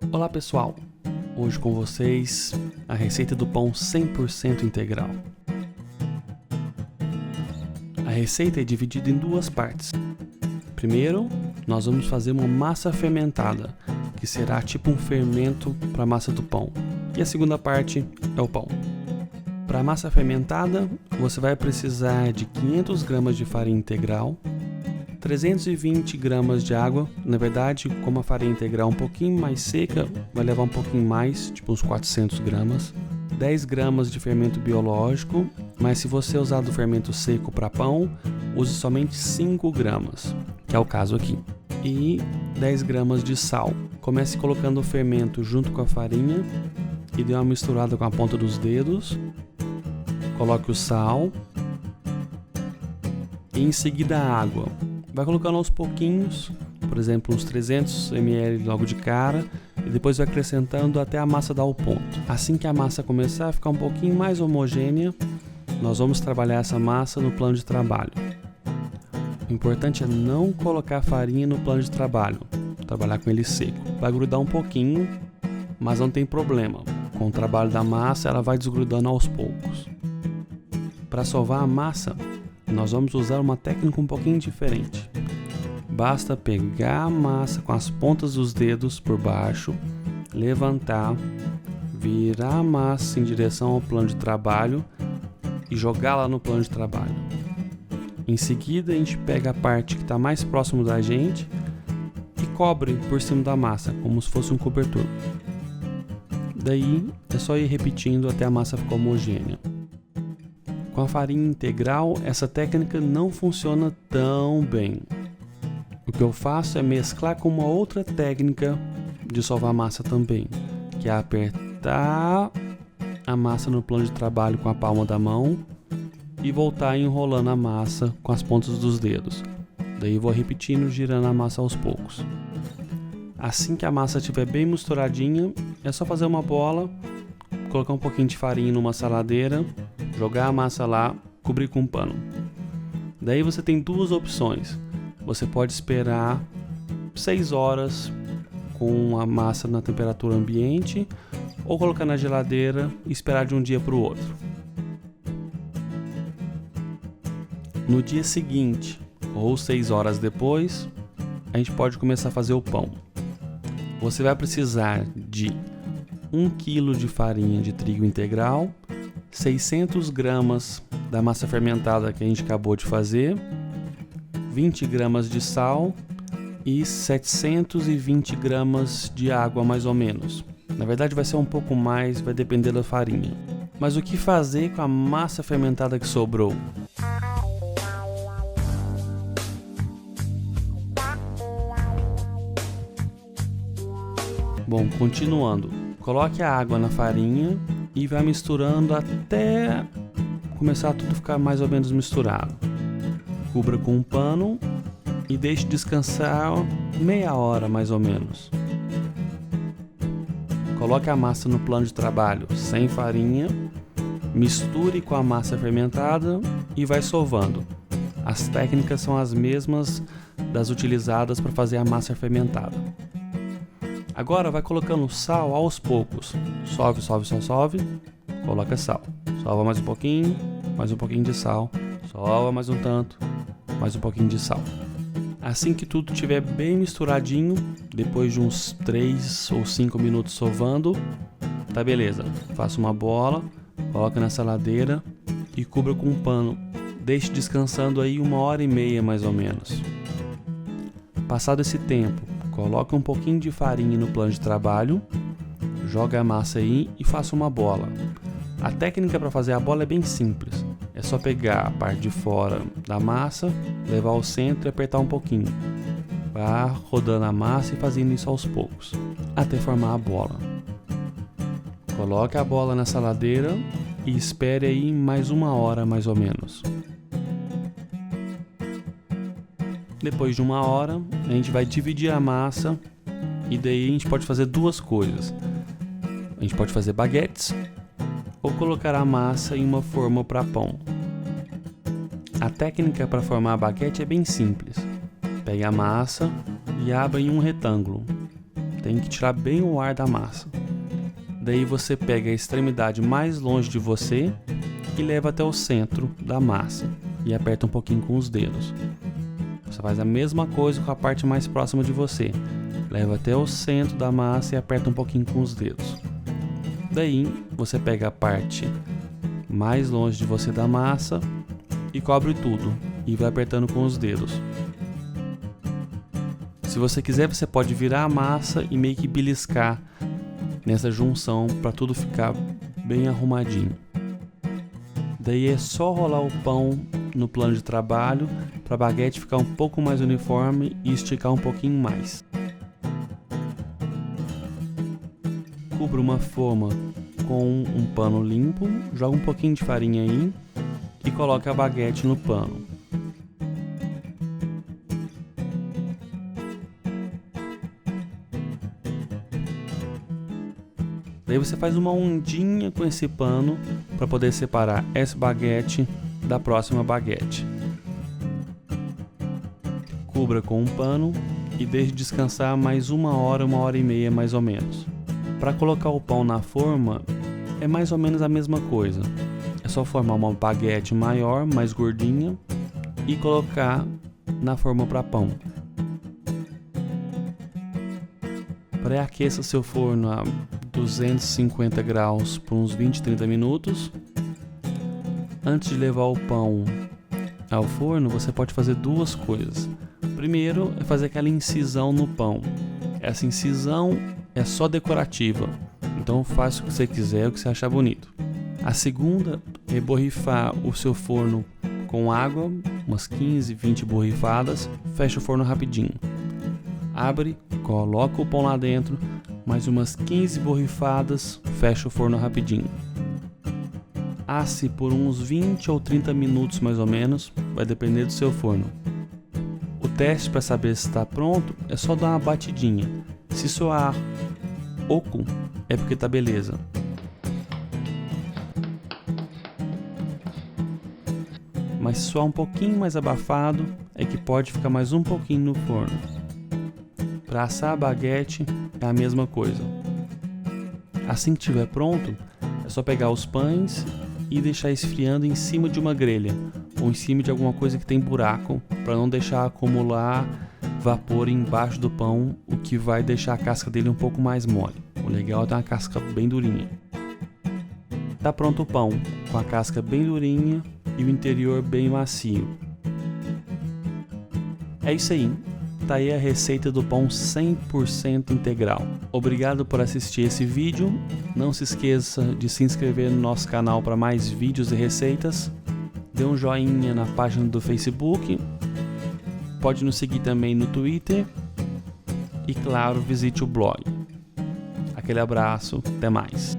Olá pessoal, hoje com vocês a receita do pão 100% integral. A receita é dividida em duas partes. Primeiro, nós vamos fazer uma massa fermentada, que será tipo um fermento para a massa do pão. E a segunda parte é o pão. Para a massa fermentada, você vai precisar de 500 gramas de farinha integral, 320 gramas de água. Na verdade, como a farinha integral é um pouquinho mais seca, vai levar um pouquinho mais, tipo uns 400 gramas. 10 gramas de fermento biológico, mas se você usar do fermento seco para pão, use somente 5 gramas, que é o caso aqui. E 10 gramas de sal. Comece colocando o fermento junto com a farinha e dê uma misturada com a ponta dos dedos. Coloque o sal e em seguida a água. Vai colocando aos pouquinhos, por exemplo, uns 300 ml logo de cara, e depois vai acrescentando até a massa dar o ponto. Assim que a massa começar a ficar um pouquinho mais homogênea, nós vamos trabalhar essa massa no plano de trabalho. O importante é não colocar farinha no plano de trabalho, trabalhar com ele seco. Vai grudar um pouquinho, mas não tem problema. Com o trabalho da massa, ela vai desgrudando aos poucos. Para sovar a massa, nós vamos usar uma técnica um pouquinho diferente. Basta pegar a massa com as pontas dos dedos por baixo, levantar, virar a massa em direção ao plano de trabalho e jogá-la no plano de trabalho. Em seguida, a gente pega a parte que está mais próximo da gente e cobre por cima da massa, como se fosse um cobertor. Daí, é só ir repetindo até a massa ficar homogênea. Com a farinha integral, essa técnica não funciona tão bem. O que eu faço é mesclar com uma outra técnica de sovar massa também, que é apertar a massa no plano de trabalho com a palma da mão e voltar enrolando a massa com as pontas dos dedos. Daí vou repetindo, girando a massa aos poucos. Assim que a massa estiver bem misturadinha, é só fazer uma bola, colocar um pouquinho de farinha numa saladeira, jogar a massa lá, cobrir com um pano. Daí você tem duas opções. Você pode esperar 6 horas com a massa na temperatura ambiente ou colocar na geladeira e esperar de um dia para o outro. No dia seguinte, ou 6 horas depois, a gente pode começar a fazer o pão. Você vai precisar de 1 kg de farinha de trigo integral, 600 gramas da massa fermentada que a gente acabou de fazer, 20 gramas de sal e 720 gramas de água mais ou menos. Na verdade vai ser um pouco mais, vai depender da farinha. Mas o que fazer com a massa fermentada que sobrou? Bom, continuando. Coloque a água na farinha e vai misturando até começar a tudo ficar mais ou menos misturado. Cubra com um pano e deixe descansar meia hora mais ou menos. Coloque a massa no plano de trabalho sem farinha, misture com a massa fermentada e vai sovando. As técnicas são as mesmas das utilizadas para fazer a massa fermentada. Agora vai colocando sal aos poucos. Sove, coloca sal. Sova mais um pouquinho de sal. Sova mais um tanto, mais um pouquinho de sal. Assim que tudo estiver bem misturadinho, depois de uns 3 ou 5 minutos sovando, tá beleza. Faça uma bola, coloca na saladeira e cubra com um pano. Deixe descansando aí 1h30 mais ou menos. Passado esse tempo, coloque um pouquinho de farinha no plano de trabalho, joga a massa aí e faça uma bola. A técnica para fazer a bola é bem simples. É só pegar a parte de fora da massa, levar ao centro e apertar um pouquinho. Vá rodando a massa e fazendo isso aos poucos, até formar a bola. Coloque a bola na saladeira e espere aí mais 1 hora mais ou menos. Depois de 1 hora, a gente vai dividir a massa e daí a gente pode fazer duas coisas. A gente pode fazer baguetes ou colocar a massa em uma forma para pão. A técnica para formar a baguete é bem simples. Pegue a massa e abra em um retângulo. Tem que tirar bem o ar da massa. Daí você pega a extremidade mais longe de você e leva até o centro da massa e aperta um pouquinho com os dedos. Você faz a mesma coisa com a parte mais próxima de você. Leva até o centro da massa e aperta um pouquinho com os dedos. Daí você pega a parte mais longe de você da massa e cobre tudo e vai apertando com os dedos. Se você quiser, você pode virar a massa e meio que beliscar nessa junção para tudo ficar bem arrumadinho. Daí é só rolar o pão no plano de trabalho para a baguete ficar um pouco mais uniforme e esticar um pouquinho mais. Cubra uma forma com um pano limpo, joga um pouquinho de farinha aí e coloque a baguete no pano. Daí você faz uma ondinha com esse pano para poder separar essa baguete da próxima baguete. Cubra com um pano e deixe descansar mais 1 hora e meia mais ou menos. Para colocar o pão na forma é mais ou menos a mesma coisa. É só formar uma baguete maior, mais gordinha e colocar na forma para pão. Pré-aqueça seu forno a 250 graus por uns 20-30 minutos. Antes de levar o pão ao forno, você pode fazer duas coisas. Primeiro é fazer aquela incisão no pão. Essa incisão é só decorativa, então faça o que você quiser, o que você achar bonito. A segunda é borrifar o seu forno com água, umas 15-20 borrifadas, fecha o forno rapidinho. Abre, coloca o pão lá dentro, mais umas 15 borrifadas, fecha o forno rapidinho. Asse por uns 20 ou 30 minutos mais ou menos, vai depender do seu forno. O teste para saber se está pronto é só dar uma batidinha. Se soar oco, é porque tá beleza. Mas se soar um pouquinho mais abafado, é que pode ficar mais um pouquinho no forno. Para assar a baguete é a mesma coisa. Assim que estiver pronto, é só pegar os pães e deixar esfriando em cima de uma grelha ou em cima de alguma coisa que tem buraco, para não deixar acumular vapor embaixo do pão, o que vai deixar a casca dele um pouco mais mole. O legal é ter uma casca bem durinha. Tá pronto o pão, com a casca bem durinha e o interior bem macio. É isso aí. Tá aí a receita do pão 100% integral. Obrigado por assistir esse vídeo. Não se esqueça de se inscrever no nosso canal para mais vídeos e receitas. Dê um joinha na página do Facebook. Pode nos seguir também no Twitter. E claro, visite o blog. Aquele abraço, até mais.